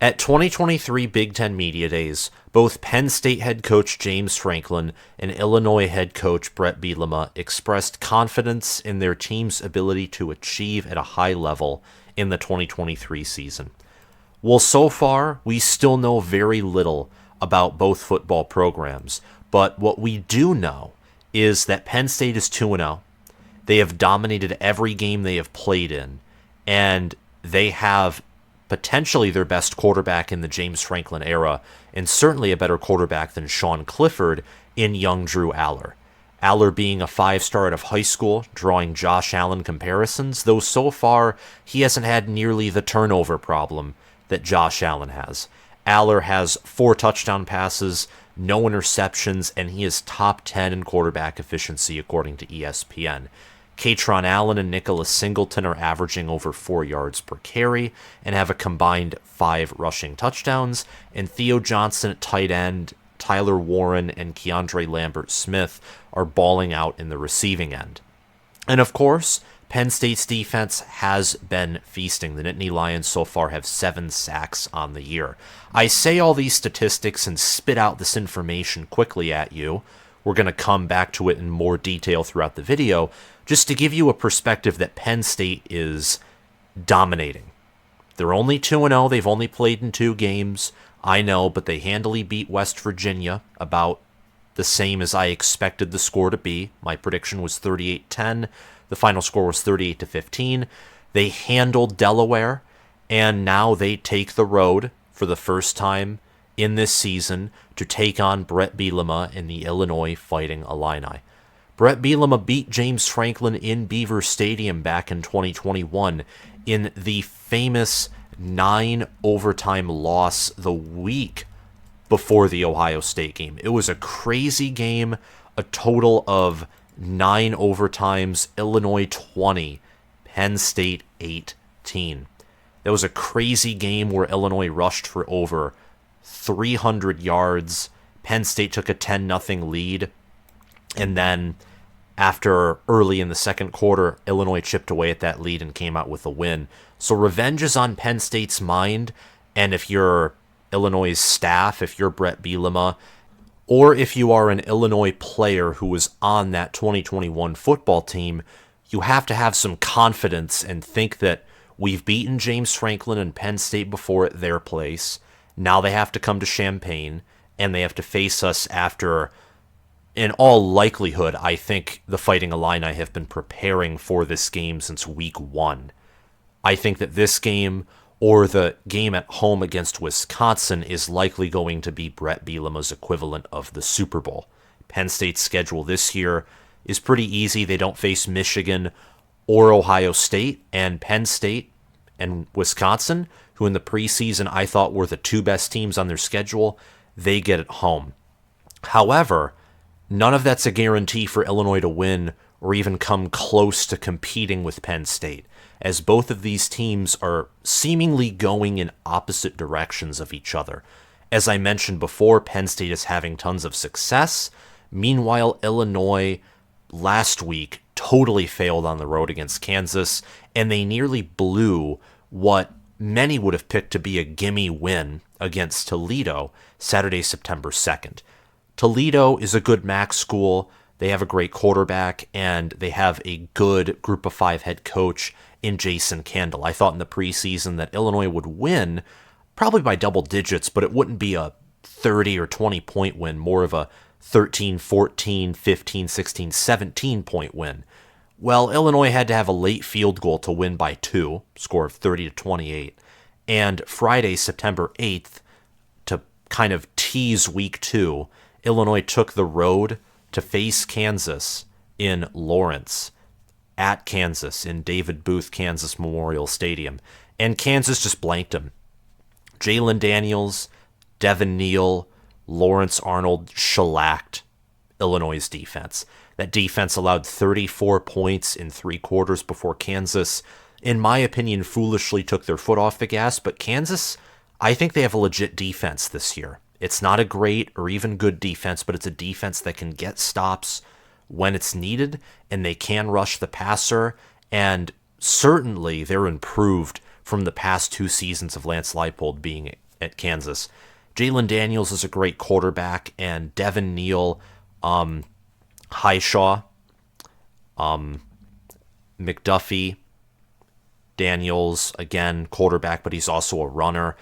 At 2023 Big Ten Media Days, both Penn State head coach James Franklin and Illinois head coach Bret Bielema expressed confidence in their team's ability to achieve at a high level in the 2023 season. Well, so far, we still know very little about both football programs, but what we do know is that Penn State is 2-0. They have dominated every game they have played in, and they have potentially their best quarterback in the James Franklin era, and certainly a better quarterback than Sean Clifford in young Drew Allar. Allar being a 5-star out of high school, drawing Josh Allen comparisons, though so far he hasn't had nearly the turnover problem that Josh Allen has. Allar has 4 touchdown passes, no interceptions, and he is top 10 in quarterback efficiency according to ESPN. Kaytron Allen and Nicholas Singleton are averaging over 4 yards per carry and have a combined 5 rushing touchdowns, and Theo Johnson at tight end, Tyler Warren, and Keandre Lambert-Smith are balling out in the receiving end. And of course, Penn State's defense has been feasting. The Nittany Lions so far have 7 sacks on the year. I say all these statistics and spit out this information quickly at you. We're going to come back to it in more detail throughout the video, just to give you a perspective that Penn State is dominating. They're only 2-0. They've only played in 2 games. I know, but they handily beat West Virginia, about the same as I expected the score to be. My prediction was 38-10. The final score was 38-15. They handled Delaware, and now they take the road for the first time in this season to take on Bret Bielema in the Illinois Fighting Illini. Bret Bielema beat James Franklin in Beaver Stadium back in 2021 in the famous 9-overtime loss the week before the Ohio State game. It was a crazy game, a total of 9 overtimes, Illinois 20, Penn State 18. That was a crazy game where Illinois rushed for over 300 yards. Penn State took a 10-0 lead, and then after early in the second quarter, Illinois chipped away at that lead and came out with a win. So revenge is on Penn State's mind, and if you're Illinois' staff, if you're Bret Bielema, or if you are an Illinois player who was on that 2021 football team, you have to have some confidence and think that we've beaten James Franklin and Penn State before at their place. Now they have to come to Champaign, and they have to face us after, in all likelihood, I think the Fighting Illini have been preparing for this game since week 1. I think that this game, or the game at home against Wisconsin, is likely going to be Bret Bielema's equivalent of the Super Bowl. Penn State's schedule this year is pretty easy. They don't face Michigan or Ohio State, and Penn State and Wisconsin, who in the preseason I thought were the 2 best teams on their schedule, they get at home. However, none of that's a guarantee for Illinois to win or even come close to competing with Penn State, as both of these teams are seemingly going in opposite directions of each other. As I mentioned before, Penn State is having tons of success. Meanwhile, Illinois last week totally failed on the road against Kansas, and they nearly blew what many would have picked to be a gimme win against Toledo Saturday, September 2nd. Toledo is a good MAC school. They have a great quarterback, and they have a good Group of 5 head coach in Jason Candle. I thought in the preseason that Illinois would win, probably by double digits, but it wouldn't be a 30 or 20 point win, more of a 13, 14, 15, 16, 17 point win. Well, Illinois had to have a late field goal to win by 2, score of 30-28. And Friday, September 8th, to kind of tease week 2, Illinois took the road to face Kansas in Lawrence, at Kansas, in David Booth, Kansas Memorial Stadium. And Kansas just blanked them. Jalen Daniels, Devin Neal, Lawrence Arnold shellacked Illinois' defense. That defense allowed 34 points in 3 quarters before Kansas, in my opinion, foolishly took their foot off the gas. But Kansas, I think they have a legit defense this year. It's not a great or even good defense, but it's a defense that can get stops when it's needed, and they can rush the passer, and certainly they're improved from the past 2 seasons of Lance Leipold being at Kansas. Jalen Daniels is a great quarterback, and Devin Neal, Highshaw, McDuffie, Daniels, again, quarterback, but he's also a runner.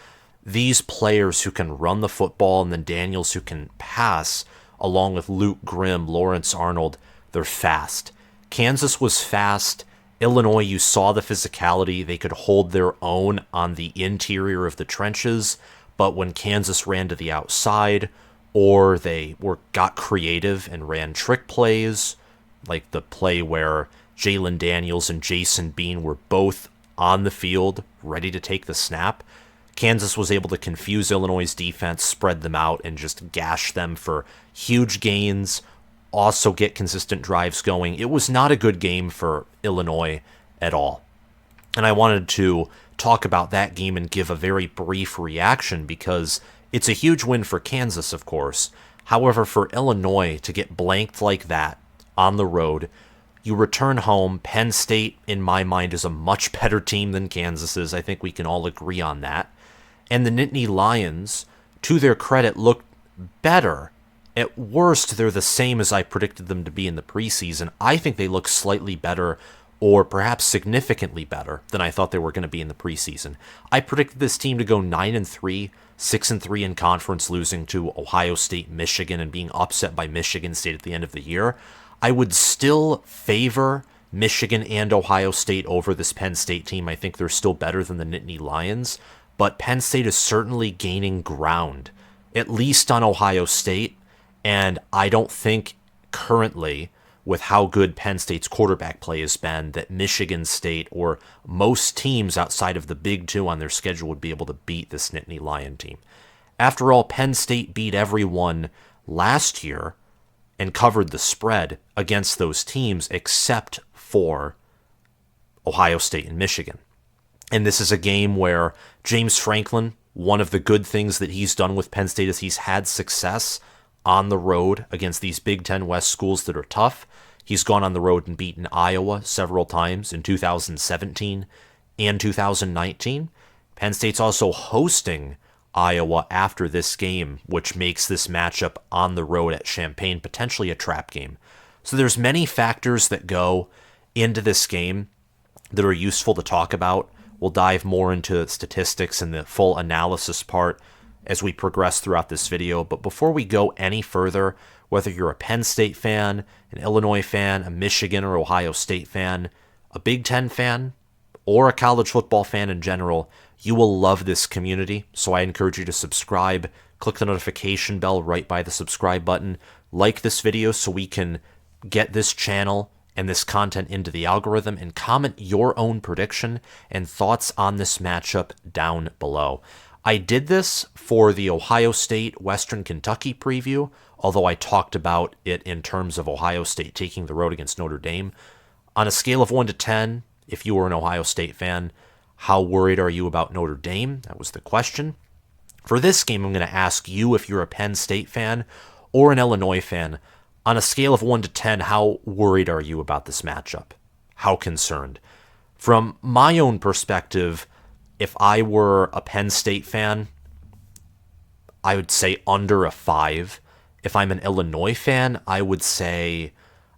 These players who can run the football, and then Daniels who can pass, along with Luke Grimm, Lawrence Arnold, they're fast. Kansas was fast. Illinois, you saw the physicality. They could hold their own on the interior of the trenches, but when Kansas ran to the outside, or they got creative and ran trick plays, like the play where Jalen Daniels and Jason Bean were both on the field, ready to take the snap, Kansas was able to confuse Illinois' defense, spread them out, and just gash them for huge gains, also get consistent drives going. It was not a good game for Illinois at all. And I wanted to talk about that game and give a very brief reaction because it's a huge win for Kansas, of course. However, for Illinois to get blanked like that on the road, you return home. Penn State, in my mind, is a much better team than Kansas is. I think we can all agree on that. And the Nittany Lions, to their credit, looked better. At worst, they're the same as I predicted them to be in the preseason. I think they look slightly better, or perhaps significantly better, than I thought they were going to be in the preseason. I predicted this team to go 9-3, 6-3 in conference, losing to Ohio State, Michigan, and being upset by Michigan State at the end of the year. I would still favor Michigan and Ohio State over this Penn State team. I think they're still better than the Nittany Lions, but Penn State is certainly gaining ground, at least on Ohio State, and I don't think currently, with how good Penn State's quarterback play has been, that Michigan State or most teams outside of the Big Two on their schedule would be able to beat this Nittany Lion team. After all, Penn State beat everyone last year and covered the spread against those teams except for Ohio State and Michigan. And this is a game where James Franklin, one of the good things that he's done with Penn State is he's had success on the road against these Big Ten West schools that are tough. He's gone on the road and beaten Iowa several times in 2017 and 2019. Penn State's also hosting Iowa after this game, which makes this matchup on the road at Champaign potentially a trap game. So there's many factors that go into this game that are useful to talk about. We'll dive more into statistics and the full analysis part as we progress throughout this video. But before we go any further, whether you're a Penn State fan, an Illinois fan, a Michigan or Ohio State fan, a Big Ten fan, or a college football fan in general, you will love this community. So I encourage you to subscribe, click the notification bell right by the subscribe button, like this video so we can get this channel and this content into the algorithm, and comment your own prediction and thoughts on this matchup down below. I did this for the Ohio State Western Kentucky preview, although I talked about it in terms of Ohio State taking the road against Notre Dame. On a scale of 1 to 10, if you were an Ohio State fan, how worried are you about Notre Dame? That was the question. For this game, I'm going to ask you if you're a Penn State fan or an Illinois fan. On a scale of 1 to 10, how worried are you about this matchup? How concerned? From my own perspective, if I were a Penn State fan, I would say under a 5. If I'm an Illinois fan, I would say,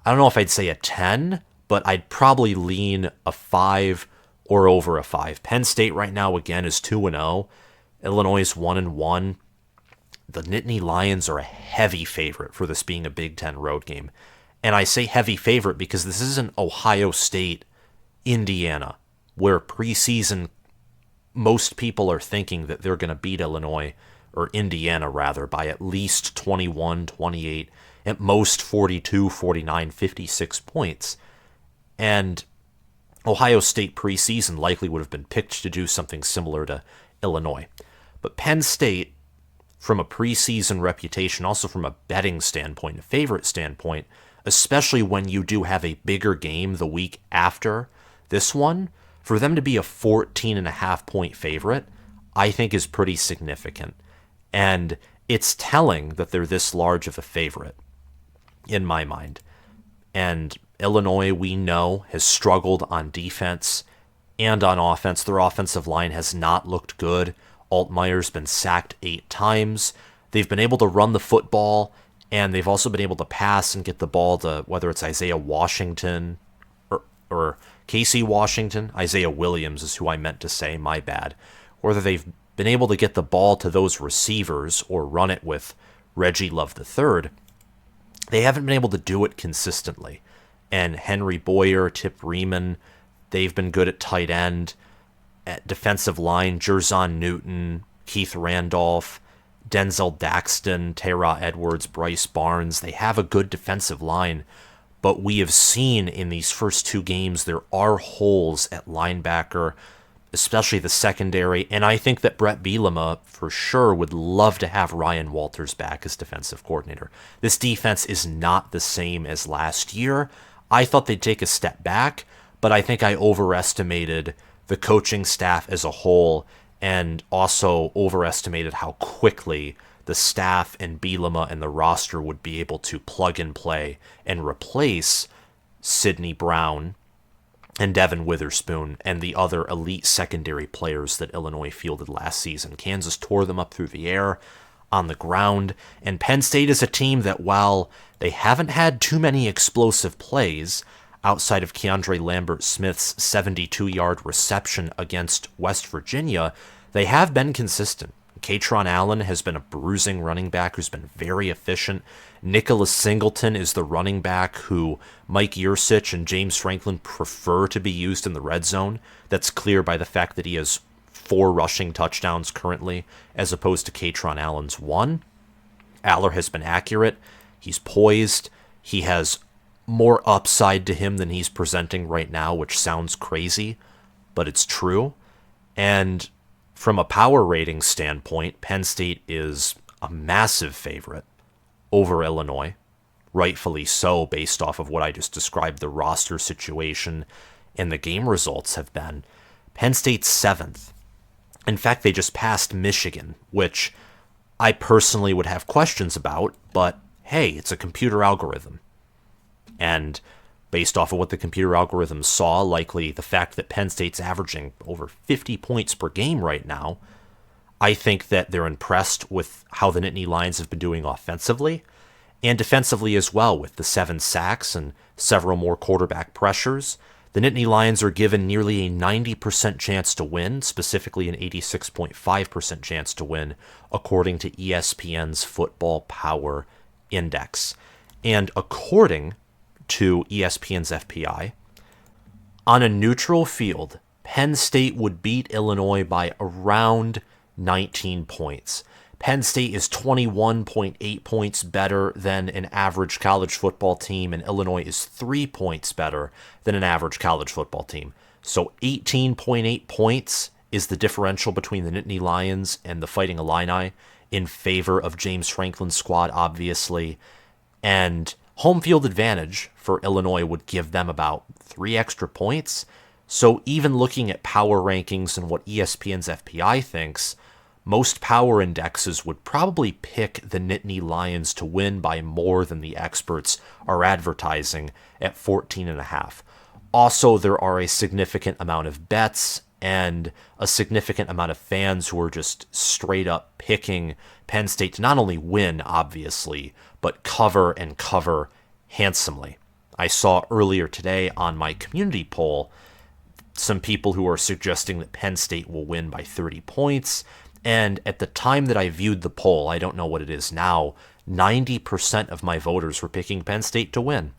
I don't know if I'd say a 10, but I'd probably lean a 5 or over a 5. Penn State right now, again, is 2-0. Illinois is 1-1. The Nittany Lions are a heavy favorite for this being a Big Ten road game. And I say heavy favorite because this isn't Ohio State, Indiana, where preseason most people are thinking that they're going to beat Illinois, or Indiana rather, by at least 21, 28, at most 42, 49, 56 points. And Ohio State preseason likely would have been picked to do something similar to Illinois. But Penn State, from a preseason reputation, also from a betting standpoint, a favorite standpoint, especially when you do have a bigger game the week after this one, for them to be a 14.5 point favorite, I think is pretty significant. And it's telling that they're this large of a favorite, in my mind. And Illinois, we know, has struggled on defense and on offense. Their offensive line has not looked good Altmaier's been sacked 8 times. They've been able to run the football, and they've also been able to pass and get the ball to, whether it's Isaiah Washington or Casey Washington. Isaiah Williams is who I meant to say, my bad. Whether they've been able to get the ball to those receivers or run it with Reggie Love III, they haven't been able to do it consistently. And Henry Boyer, Tip Riemann, they've been good at tight end. At defensive line, Jer'Zhan Newton, Keith Randolph, Denzel Daxton, Tara Edwards, Bryce Barnes. They have a good defensive line, but we have seen in these first 2 games there are holes at linebacker, especially the secondary, and I think that Bret Bielema for sure would love to have Ryan Walters back as defensive coordinator. This defense is not the same as last year. I thought they'd take a step back, but I think I overestimated the coaching staff as a whole and also overestimated how quickly the staff and Bielema and the roster would be able to plug and play and replace Sidney Brown and Devin Witherspoon and the other elite secondary players that Illinois fielded last season. Kansas tore them up through the air, on the ground, and Penn State is a team that, while they haven't had too many explosive plays outside of Keandre Lambert-Smith's 72-yard reception against West Virginia, they have been consistent. Katron Allen has been a bruising running back who's been very efficient. Nicholas Singleton is the running back who Mike Yurcich and James Franklin prefer to be used in the red zone. That's clear by the fact that he has 4 rushing touchdowns currently, as opposed to Katron Allen's 1. Allar has been accurate. He's poised. He has more upside to him than he's presenting right now, which sounds crazy, but it's true. And from a power rating standpoint, Penn State is a massive favorite over Illinois, rightfully so, based off of what I just described the roster situation and the game results have been. Penn State's 7th. In fact, they just passed Michigan, which I personally would have questions about, but hey, it's a computer algorithm. And based off of what the computer algorithm saw, likely the fact that Penn State's averaging over 50 points per game right now, I think that they're impressed with how the Nittany Lions have been doing offensively and defensively as well, with the 7 sacks and several more quarterback pressures. The Nittany Lions are given nearly a 90% chance to win, specifically an 86.5% chance to win, according to ESPN's Football Power Index. And according to ESPN's FPI, on a neutral field, Penn State would beat Illinois by around 19 points. Penn State is 21.8 points better than an average college football team, and Illinois is 3 points better than an average college football team. So 18.8 points is the differential between the Nittany Lions and the Fighting Illini in favor of James Franklin's squad, obviously. And home field advantage for Illinois would give them about 3 extra points. So even looking at power rankings and what ESPN's FPI thinks, most power indexes would probably pick the Nittany Lions to win by more than the experts are advertising at 14.5. Also, there are a significant amount of bets and a significant amount of fans who are just straight up picking Penn State to not only win, obviously, but cover and cover handsomely. I saw earlier today on my community poll some people who are suggesting that Penn State will win by 30 points. And at the time that I viewed the poll, I don't know what it is now, 90% of my voters were picking Penn State to win.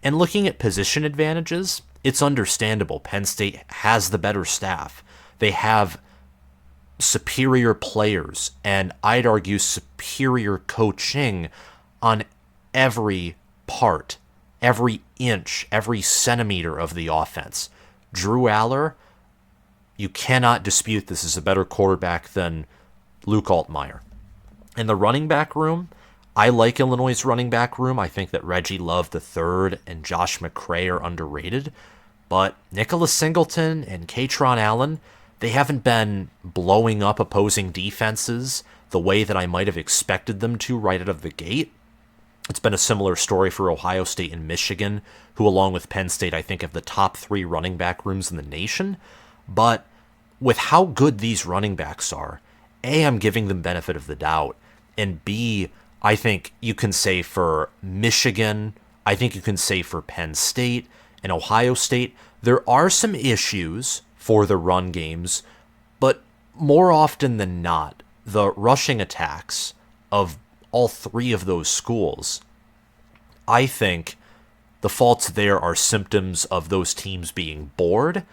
And looking at position advantages, it's understandable. Penn State has the better staff. They have superior players, and I'd argue superior coaching on every part, every inch, every centimeter of the offense. Drew Allar, you cannot dispute this is a better quarterback than Luke Altmaier. In the running back room, I like Illinois' running back room. I think that Reggie Love III and Josh McCray are underrated. But Nicholas Singleton and Katron Allen, they haven't been blowing up opposing defenses the way that I might have expected them to right out of the gate. It's been a similar story for Ohio State and Michigan, who along with Penn State, I think have the top 3 running back rooms in the nation. But with how good these running backs are, A, I'm giving them benefit of the doubt, and B, I think you can say for Michigan, I think you can say for Penn State and Ohio State, there are some issues for the run games, but more often than not, the rushing attacks of all three of those schools, I think the faults there are symptoms of those teams being bored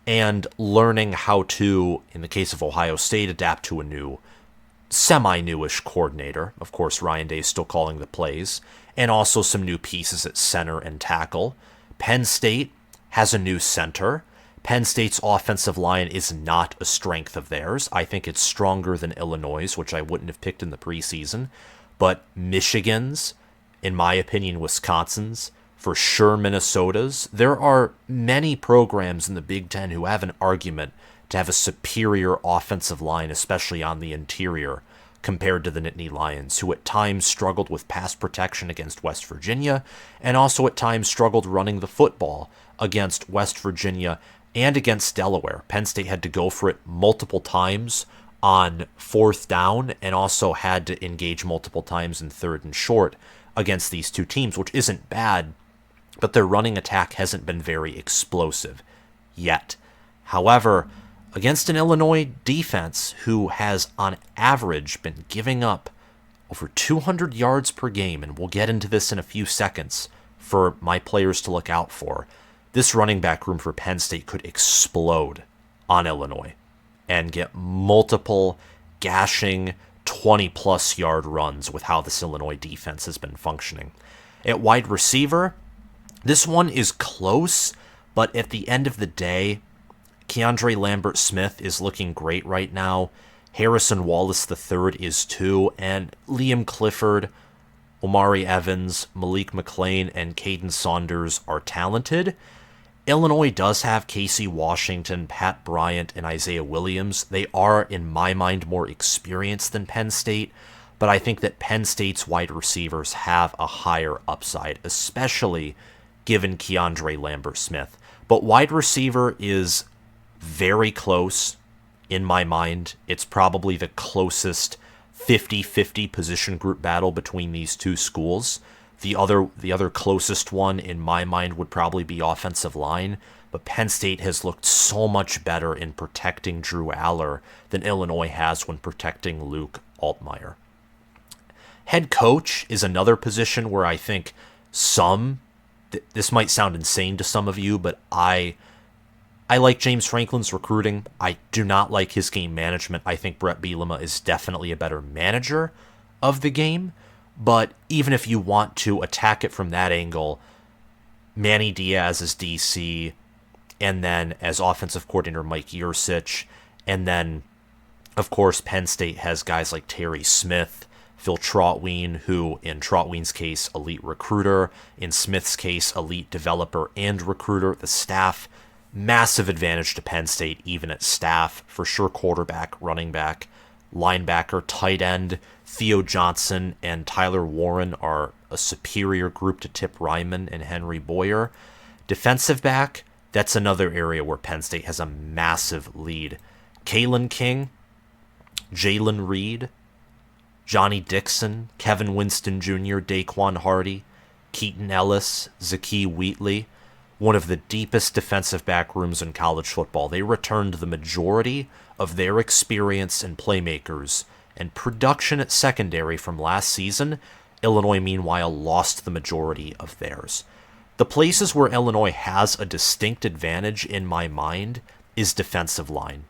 and learning how to, in the case of Ohio State, adapt to a new, semi-newish coordinator. Of course, Ryan Day is still calling the plays, and also some new pieces at center and tackle. Penn State has a new center. Penn State's offensive line is not a strength of theirs. I think it's stronger than Illinois', which I wouldn't have picked in the preseason. But Michigan's, in my opinion, Wisconsin's, for sure Minnesota's, there are many programs in the Big Ten who have an argument to have a superior offensive line, especially on the interior, compared to the Nittany Lions, who at times struggled with pass protection against West Virginia, and also at times struggled running the football against West Virginia and against Delaware. Penn State had to go for it multiple times on fourth down, and also had to engage multiple times in third and short against these two teams, which isn't bad, but their running attack hasn't been very explosive yet. However, against an Illinois defense who has on average been giving up over 200 yards per game, and we'll get into this in a few seconds for my players to look out for, this running back room for Penn State could explode on Illinois and get multiple gashing 20-plus yard runs with how this Illinois defense has been functioning. At wide receiver, this one is close, but at the end of the day, Keandre Lambert-Smith is looking great right now. Harrison Wallace III is too, and Liam Clifford, Omari Evans, Malik McClain, and Caden Saunders are talented. Illinois does have Casey Washington, Pat Bryant, and Isaiah Williams. They are, in my mind, more experienced than Penn State, but I think that Penn State's wide receivers have a higher upside, especially given Keandre Lambert-Smith. But wide receiver is very close in my mind. It's probably the closest 50-50 position group battle between these two schools. The other closest one in my mind would probably be offensive line, but Penn State has looked so much better in protecting Drew Allar than Illinois has when protecting Luke Altmaier. Head coach is another position where I think this might sound insane to some of you, but I like James Franklin's recruiting. I do not like his game management. I think Bret Bielema is definitely a better manager of the game. But even if you want to attack it from that angle, Manny Diaz as DC, and then as offensive coordinator Mike Yurcich, and then, of course, Penn State has guys like Terry Smith, Phil Trotween, who, in Trotween's case, elite recruiter, in Smith's case, elite developer and recruiter. The staff, massive advantage to Penn State, even at staff, for sure quarterback, running back, linebacker, tight end. Theo Johnson and Tyler Warren are a superior group to Tip Ryman and Henry Boyer. Defensive back, that's another area where Penn State has a massive lead. Kalen King, Jalen Reed, Johnny Dixon, Kevin Winston Jr., Daquan Hardy, Keaton Ellis, Zakee Wheatley, one of the deepest defensive back rooms in college football. They returned the majority of their experience and playmakers and production at secondary from last season. Illinois, meanwhile, lost the majority of theirs. The places where Illinois has a distinct advantage, in my mind, is defensive line.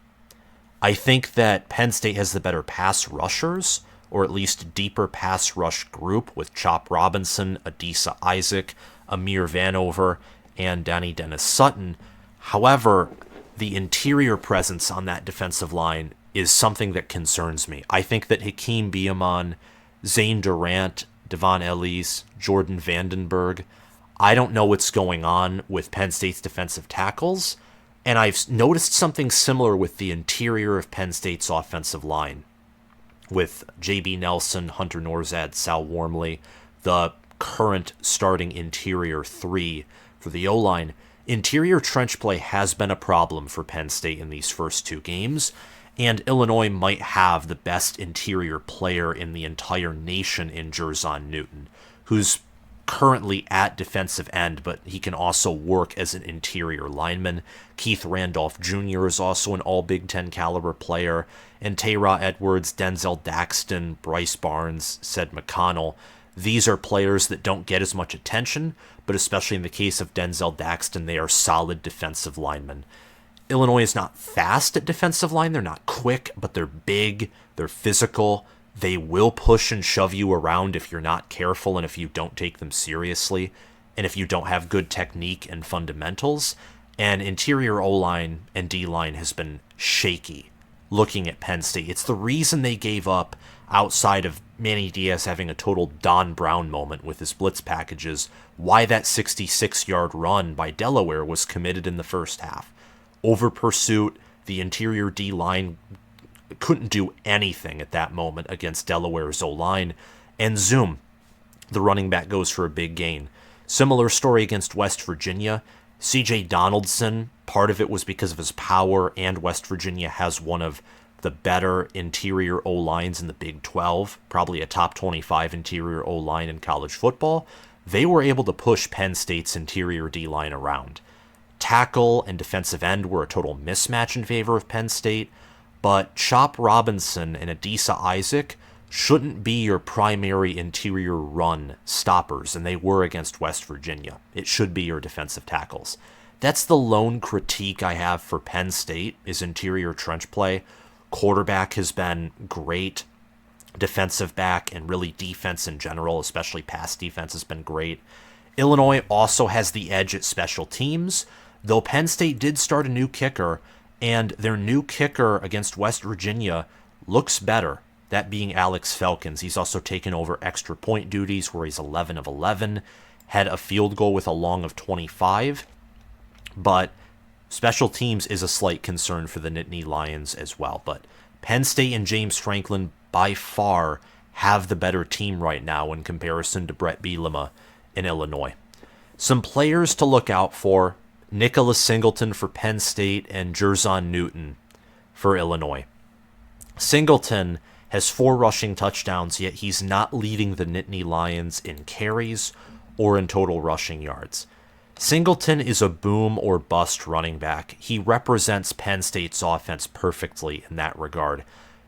I think that Penn State has the better pass rushers, or at least deeper pass rush group, with Chop Robinson, Adisa Isaac, Amir Vanover, and Danny Dennis Sutton. However, the interior presence on that defensive line is something that concerns me. I think that Hakeem Beamon, Zane Durant, Devon Ellis, Jordan Vandenberg, I don't know what's going on with Penn State's defensive tackles, and I've noticed something similar with the interior of Penn State's offensive line, with J.B. Nelson, Hunter Norzad, Sal Wormley, the current starting interior three for the O-line. Interior trench play has been a problem for Penn State in these first two games, And Illinois might have the best interior player in the entire nation in Jer'Zhan Newton, who's currently at defensive end, but he can also work as an interior lineman. Keith Randolph Jr. is also an all Big Ten caliber player, and Tayra Edwards, Denzel Daxton, Bryce Barnes, Ced McConnell. These are players that don't get as much attention, but especially in the case of Denzel Daxton, they are solid defensive linemen. Illinois is not fast at defensive line. They're not quick, but they're big, they're physical. They will push and shove you around if you're not careful and if you don't take them seriously and if you don't have good technique and fundamentals. And interior O-line and D-line has been shaky looking at Penn State. It's the reason they gave up, outside of Manny Diaz having a total Don Brown moment with his blitz packages, why that 66-yard run by Delaware was committed in the first half. Over pursuit, the interior D-line couldn't do anything at that moment against Delaware's O-line, and zoom, the running back goes for a big gain. Similar story against West Virginia. C.J. Donaldson, part of it was because of his power, and West Virginia has one of the better interior O-lines in the Big 12, probably a top 25 interior O-line in college football. They were able to push Penn State's interior D-line around. Tackle and defensive end were a total mismatch in favor of Penn State, but Chop Robinson and Adisa Isaac shouldn't be your primary interior run stoppers, and they were against West Virginia. It should be your defensive tackles. That's the lone critique I have for Penn State, is interior trench play. Quarterback has been great. Defensive back and really defense in general, especially pass defense, has been great. Illinois also has the edge at special teams, though Penn State did start a new kicker, and their new kicker against West Virginia looks better, that being Alex Felkins. He's also taken over extra point duties where he's 11 of 11, had a field goal with a long of 25, but special teams is a slight concern for the Nittany Lions as well. But Penn State and James Franklin by far have the better team right now in comparison to Bret Bielema in Illinois. Some players to look out for: Nicholas Singleton for Penn State and Jer'Zhan Newton for Illinois. Singleton has 4 rushing touchdowns, yet he's not leading the Nittany Lions in carries or in total rushing yards. Singleton is a boom or bust running back. He represents Penn State's offense perfectly in that regard.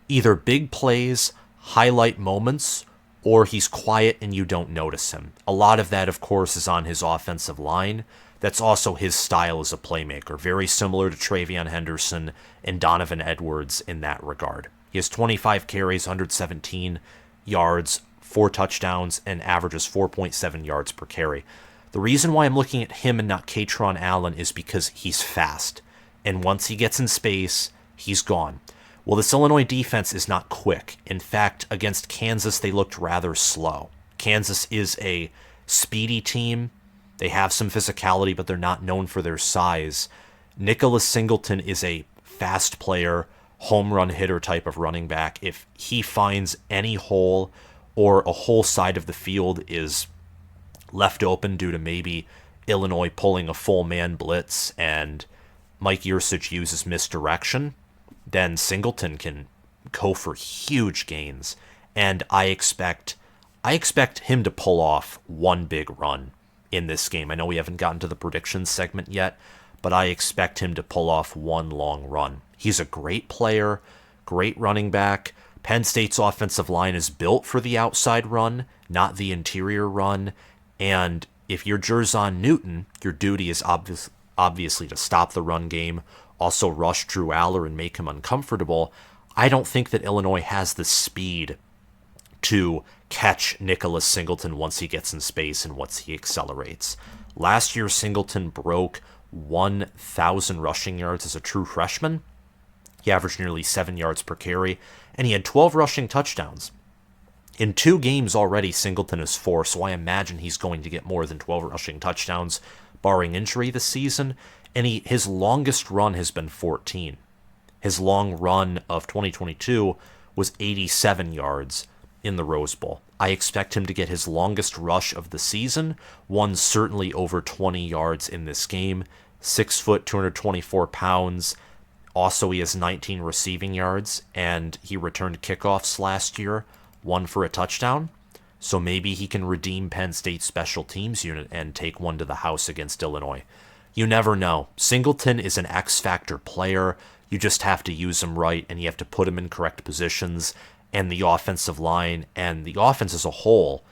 Either big plays, highlight moments, or he's quiet and you don't notice him. A lot of that, of course, is on his offensive line. That's also his style as a playmaker, very similar to Travion Henderson and Donovan Edwards in that regard. He has 25 carries, 117 yards, 4 touchdowns, and averages 4.7 yards per carry. The reason why I'm looking at him and not Katron Allen is because he's fast, and once he gets in space, he's gone. Well, this Illinois defense is not quick. In fact, against Kansas, they looked rather slow. Kansas is a speedy team. They have some physicality, but they're not known for their size. Nicholas Singleton is a fast player, home run hitter type of running back. If he finds any hole or a whole side of the field is left open due to maybe Illinois pulling a full man blitz and Mike Yurcich uses misdirection, then Singleton can go for huge gains. And I expect him to pull off one big run in this game. I know we haven't gotten to the predictions segment yet, but I expect him to pull off one long run. He's a great player, great running back. Penn State's offensive line is built for the outside run, not the interior run. And if you're Jer'Zhan Newton, your duty is obviously to stop the run game, also rush Drew Allar and make him uncomfortable. I don't think that Illinois has the speed to catch Nicholas Singleton once he gets in space and once he accelerates. Last year, Singleton broke 1,000 rushing yards as a true freshman. He averaged nearly 7 yards per carry, and he had 12 rushing touchdowns. In 2 games already, Singleton is 4, so I imagine he's going to get more than 12 rushing touchdowns, barring injury this season, and his longest run has been 14. His long run of 2022 was 87 yards in the Rose Bowl. I expect him to get his longest rush of the season, one certainly over 20 yards in this game. 6 foot, 224 pounds, Also, he has 19 receiving yards, and he returned kickoffs last year, one for a touchdown. So maybe he can redeem Penn State's special teams unit and take one to the house against Illinois. You never know. Singleton is an X-factor player. You just have to use him right, and you have to put him in correct positions. And the offensive line and the offense as a whole,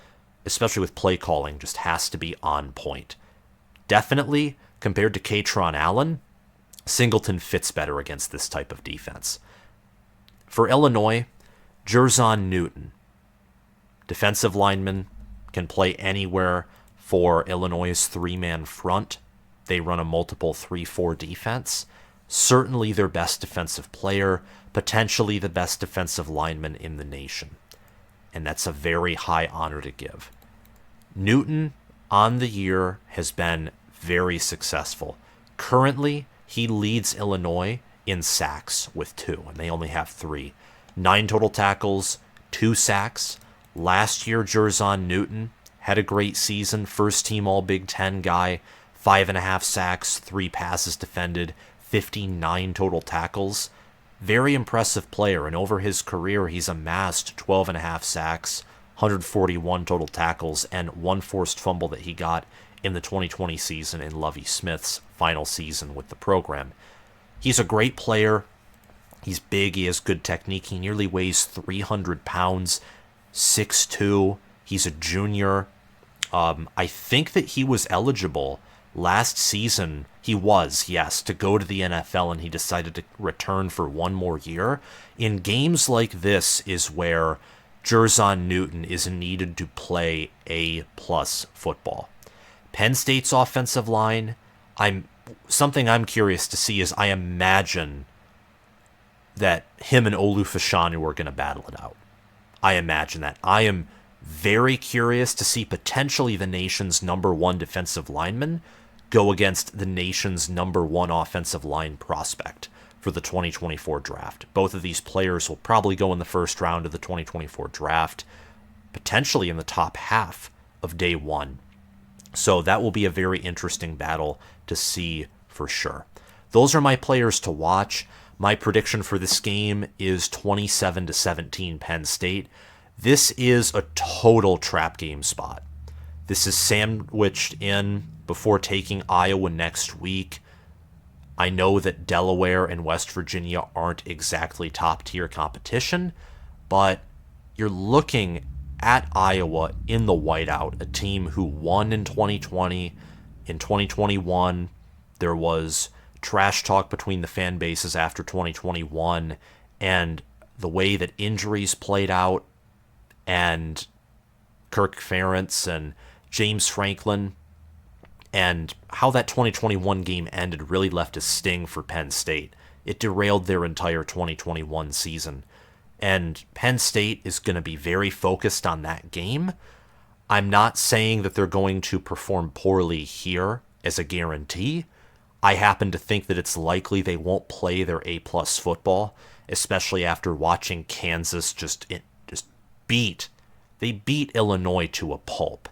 especially with play calling, just has to be on point. Definitely, compared to Kaytron Allen, Singleton fits better against this type of defense. For Illinois, Jer'Zhan Newton, defensive lineman, can play anywhere for Illinois' three-man front. They run a multiple 3-4 defense. Certainly their best defensive player, potentially the best defensive lineman in the nation. And that's a very high honor to give. Newton, on the year, has been very successful. Currently, he leads Illinois in sacks with 2, and they only have 3. 9 total tackles, 2 sacks. Last year, Jer'Zhan Newton had a great season, first team All Big Ten guy, 5.5 sacks, 3 passes defended, 59 total tackles. Very impressive player, and over his career, he's amassed 12.5 sacks, 141 total tackles, and 1 forced fumble that he got in the 2020 season in Lovie Smith's final season with the program. He's a great player. He's big. He has good technique. He nearly weighs 300 pounds, 6'2". He's a junior. I think that he was eligible last season. He was, yes, to go to the NFL, and he decided to return for 1 more year. In games like this is where Jer'Zhan Newton is needed to play A-plus football. Penn State's offensive line, something I'm curious to see is I imagine that him and Olu Fashanu are going to battle it out. I imagine that. I am very curious to see potentially the nation's number 1 defensive lineman go against the nation's number 1 offensive line prospect for the 2024 draft. Both of these players will probably go in the first round of the 2024 draft, potentially in the top half of day 1. So that will be a very interesting battle to see for sure. Those are my players to watch. My prediction for this game is 27-17 Penn State. This is a total trap game spot. This is sandwiched in before taking Iowa next week. I know that Delaware and West Virginia aren't exactly top-tier competition, but you're looking at Iowa in the whiteout, a team who won in 2020. In 2021, there was trash talk between the fan bases after 2021, and the way that injuries played out, and Kirk Ferentz and James Franklin, and how that 2021 game ended really left a sting for Penn State. It derailed their entire 2021 season. And Penn State is going to be very focused on that game. I'm not saying that they're going to perform poorly here as a guarantee. I happen to think that it's likely they won't play their A-plus football, especially after watching Kansas just beat Illinois to a pulp.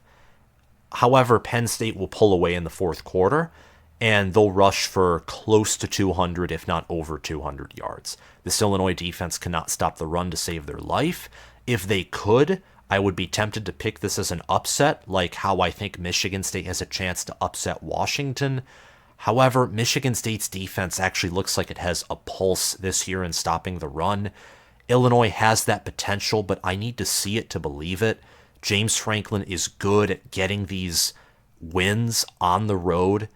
However, Penn State will pull away in the fourth quarter, and they'll rush for close to 200, if not over 200 yards. This Illinois defense cannot stop the run to save their life. If they could, I would be tempted to pick this as an upset, like how I think Michigan State has a chance to upset Washington. However, Michigan State's defense actually looks like it has a pulse this year in stopping the run. Illinois has that potential, but I need to see it to believe it. James Franklin is good at getting these wins on the road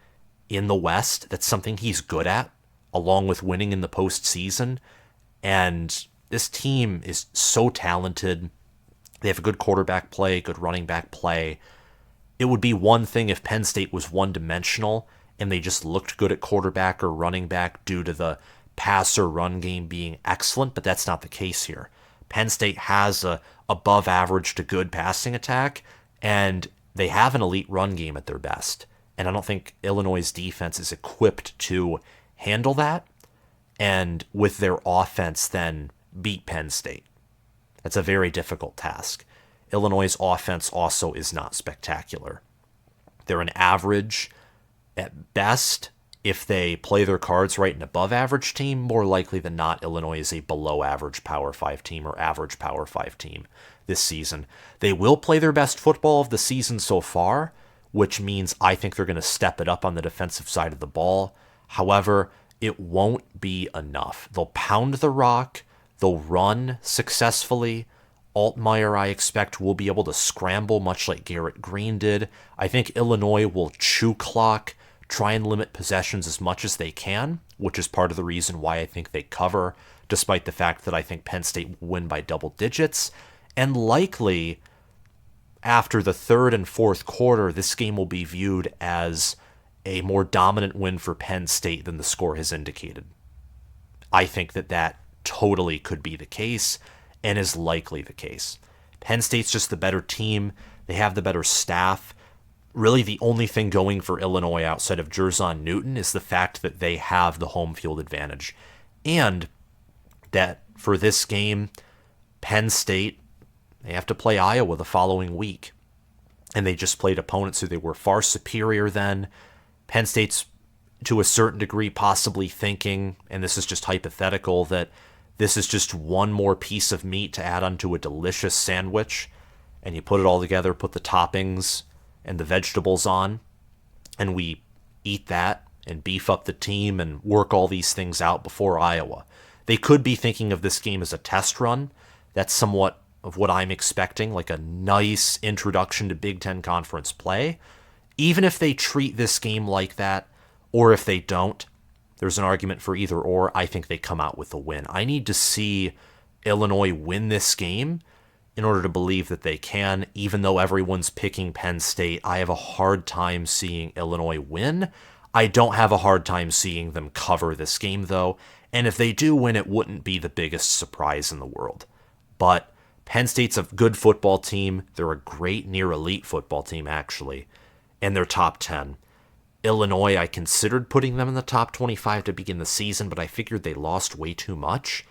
in the West. That's something he's good at, along with winning in the postseason. And this team is so talented. They have a good quarterback play, good running back play. It would be one thing if Penn State was one-dimensional and they just looked good at quarterback or running back due to the pass or run game being excellent, but that's not the case here. Penn State has a above average to good passing attack, and they have an elite run game at their best. And I don't think Illinois' defense is equipped to handle that, and with their offense then beat Penn State. That's a very difficult task. Illinois' offense also is not spectacular. They're an average at best If they play their cards right, an above-average team, more likely than not, Illinois is a below-average Power 5 team or average Power 5 team this season. They will play their best football of the season so far, which means I think they're going to step it up on the defensive side of the ball. However, it won't be enough. They'll pound the rock. They'll run successfully. Altmaier, I expect, will be able to scramble much like Garrett Green did. I think Illinois will chew clock, try and limit possessions as much as they can, which is part of the reason why I think they cover, despite the fact that I think Penn State will win by double digits. And likely, after the third and fourth quarter, this game will be viewed as a more dominant win for Penn State than the score has indicated. I think that totally could be the case and is likely the case. Penn State's just the better team. They have the better staff. Really, the only thing going for Illinois outside of Jer'Zhan Newton is the fact that they have the home field advantage. And that for this game, Penn State, they have to play Iowa the following week. And they just played opponents who they were far superior than. Penn State's, to a certain degree, possibly thinking, and this is just hypothetical, that this is just one more piece of meat to add onto a delicious sandwich. And you put it all together, put the toppings and the vegetables on, and we eat that and beef up the team and work all these things out before Iowa. They could be thinking of this game as a test run. That's somewhat of what I'm expecting, like a nice introduction to Big Ten Conference play. Even if they treat this game like that, or if they don't, there's an argument for either or. I think they come out with a win. I need to see Illinois win this game in order to believe that they can. Even though everyone's picking Penn State, I have a hard time seeing Illinois win. I don't have a hard time seeing them cover this game, though. And if they do win, it wouldn't be the biggest surprise in the world. But Penn State's a good football team. They're a great near-elite football team, actually. And they're top 10. Illinois, I considered putting them in the top 25 to begin the season, but I figured they lost way too much.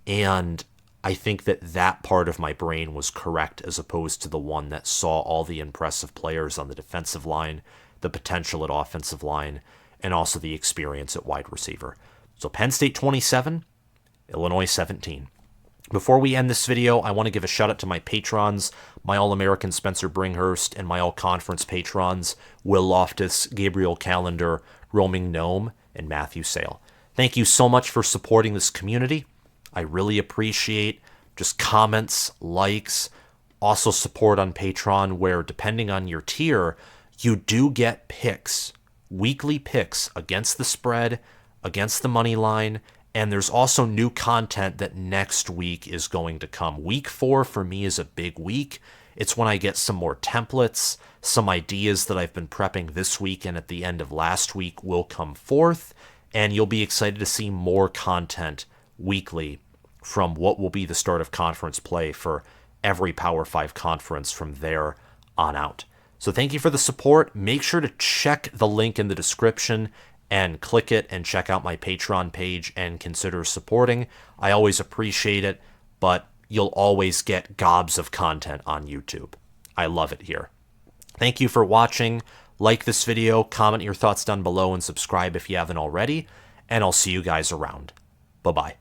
And I think that part of my brain was correct as opposed to the one that saw all the impressive players on the defensive line, the potential at offensive line, and also the experience at wide receiver. So Penn State 27, Illinois 17. Before we end this video, I want to give a shout out to my patrons, my All-American Spencer Bringhurst, and my All-Conference patrons, Will Loftus, Gabriel Callender, Roaming Gnome, and Matthew Sale. Thank you so much for supporting this community. I really appreciate just comments, likes, also support on Patreon, where depending on your tier, you do get picks, weekly picks against the spread, against the money line, and there's also new content that next week is going to come. Week 4 for me is a big week. It's when I get some more templates, some ideas that I've been prepping this week and at the end of last week will come forth, and you'll be excited to see more content weekly from what will be the start of conference play for every Power 5 conference from there on out. So thank you for the support. Make sure to check the link in the description and click it and check out my Patreon page and consider supporting. I always appreciate it, but you'll always get gobs of content on YouTube. I love it here. Thank you for watching. Like this video, comment your thoughts down below, and subscribe if you haven't already, and I'll see you guys around. Bye-bye.